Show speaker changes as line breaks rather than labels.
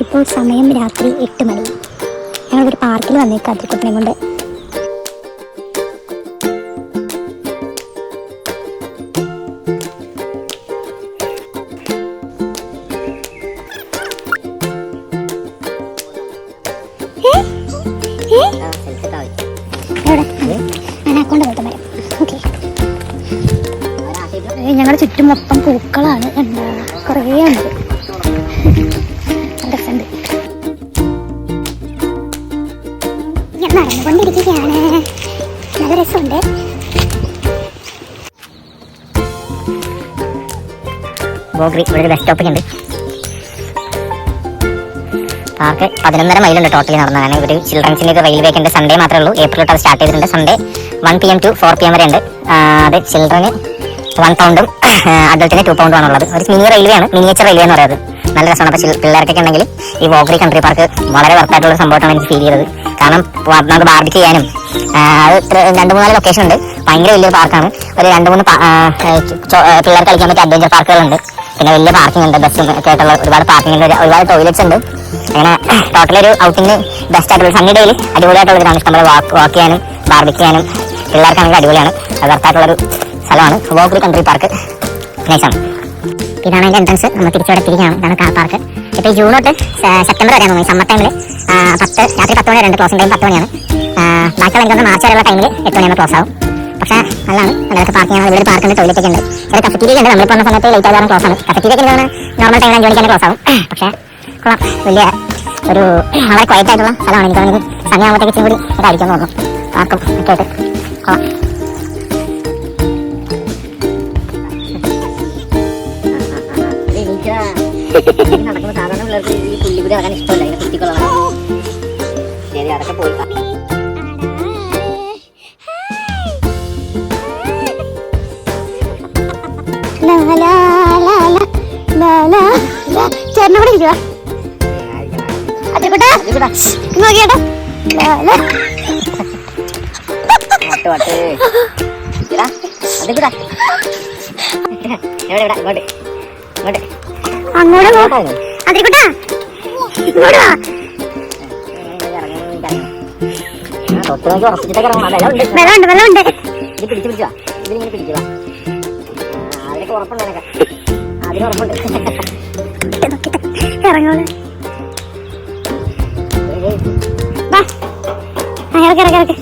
ഇപ്പോൾ സമയം രാത്രി 8 മണി. ഞങ്ങളൊരു പാർക്കിൽ വന്നേക്കാം അതിർക്കുട്ടനെ കൊണ്ട്. ഞങ്ങളുടെ ചുറ്റും മൊത്തം പൂക്കളാണ്. എന്താ കുറേ ഉണ്ട്. രസമുണ്ട്. ഞാൻ നടന്നുകൊണ്ടിരിക്കുകയാണ്. നല്ല രസമുണ്ട്.
ഇവിടെ ബസ് സ്റ്റോപ്പിംഗ് ഉണ്ട്. പാർക്ക് 11.5 മൈലുണ്ട് ടോട്ടലി നടന്നത്. കാരണം ഇവർ ചിൽഡ്രൻസിൻ്റെ ഇത് റെയിൽവേക്ക് ഉണ്ട്. സൺഡേ മാത്രമേ ഉള്ളൂ. ഏപ്രിൽ തൊട്ട് സ്റ്റാർട്ട് ചെയ്തിട്ടുണ്ട്. സൺഡേ 1 PM to 4 PM വരെ ഉണ്ട്. അത് ചിൽഡ്രന് 1 pound അഡൾട്ടിന് 2 pound ആണുള്ളത്. ഒരു മിനി റെയിൽവേ ആണ്, മിനിയേച്ചർ റെയിൽവേ എന്ന് പറയുന്നത്. നല്ല രസമാണ്. അപ്പോൾ പിള്ളേർക്കൊക്കെ ഉണ്ടെങ്കിൽ ഈ വോഗ്രി കൺട്രി പാർക്ക് വളരെ വർത്തായിട്ടുള്ള സംഭവമായിട്ടാണ് എനിക്ക് ഫീൽ ചെയ്തത്. കാരണം നമുക്ക് ബാർബിക്യൂ ചെയ്യാനും അത് 2-3 ലൊക്കേഷൻ ഉണ്ട്. ഭയങ്കര വലിയൊരു പാർക്കാണ്. ഒരു 2-3 പിള്ളേർ കളിക്കാൻ പറ്റിയ അഡ്വഞ്ചർ പാർക്കുകളുണ്ട്. പിന്നെ വലിയ പാർക്കിംഗ് ഉണ്ട്. ബസ്സും ഒക്കെ ആയിട്ടുള്ള ഒരുപാട് പാർക്കിംഗ് ഉണ്ട്. ഒരുപാട് ടോയ്ലറ്റ്സ് ഉണ്ട്. അങ്ങനെ ടോട്ടലൊരു ഔട്ടിന് ബെസ്റ്റ് ആയിട്ടുള്ള സൺഡേ ഡേയിൽ അടിപൊളിയായിട്ടുള്ള ഇതാണ്. ഇഷ്ടംപോലെ വാക്ക് ചെയ്യാനും ബാർബിക്യൂ ചെയ്യാനും പിള്ളേർക്കാണെങ്കിൽ അടിപൊളിയാണ്. വർത്തായിട്ടുള്ളൊരു സ്ഥലമാണ് വോഗ്രി കൺട്രി പാർക്ക്. നൈസാണ്. ഇതാണ് അതിൻ്റെ എൻട്രൻസ്. നമ്മൾ തിരിച്ചോടെ തിരിക്കുകയാണ്. ഇതാണ് കാർ പാർക്ക്. ഇപ്പോൾ ജൂൺ തൊട്ട് സെപ്റ്റംബർ വരെയാണ് തോന്നുന്നു. സമ്മർ ടൈമിൽ രാത്രി 10 മണി വരെ ക്ലോസിംഗ് ടൈം 10 മണിയാണ്. ബാക്കിയുള്ള എനിക്ക് മാർച്ച് വരെയുള്ള ടൈമിൽ 8 മണിയാണ് ക്ലോസ് ആവും. പക്ഷേ നല്ലതാണ്. നല്ലതൊക്കെ പാർക്ക് ചെയ്യാൻ ഇവിടെ പാർക്കുണ്ട്, ടോയ്ലറ്റ് ഒക്കെ ഉണ്ട്. ഒരു കഫറ്റീരിയ ഉണ്ട്. നമ്മൾ പോകുന്ന സമയത്ത് ലേറ്റ് ആകാൻ ക്ലോസ് ആണ്. കഫറ്റീരിയ ഒക്കെ നോർമൽ ടൈമിൽ 5 മണിക്ക് ക്ലോസ് ആവും. പക്ഷേ കൊള്ളാം. വലിയ ഒരു വളരെ ക്വയറ്റ് ആയിട്ടുള്ള സ്ഥലമാണ്. എനിക്ക് തോന്നുന്നത് സമയമാകുമ്പോഴത്തേക്ക് ഇച്ചിരി കൂടി ഇതായിരിക്കും തോന്നുന്നു. പാർക്കും ഒക്കെ ആയിട്ട് കൊള്ളാം. നടക്കുമ്പോൾ സാധാരണ പിള്ളേർക്ക് ഈ പുള്ളിപുരി ഇറങ്ങാൻ ഇഷ്ടമല്ല. ഇങ്ങനെ കുത്തിക്കൊള്ളാം. ശരി, അതൊക്കെ പോയി.
ചേട്ടനോട് ഇരിക്കുക. നോക്കിയേട്ടാ അങ്ങോട്ട് പോ. അതിരിക്കട്ടാ ഇങ്ങോട്ട് വാ. വെള്ളമുണ്ട്, വെള്ളമുണ്ട്. ഇറങ്ങോളെ. ഇറക്കി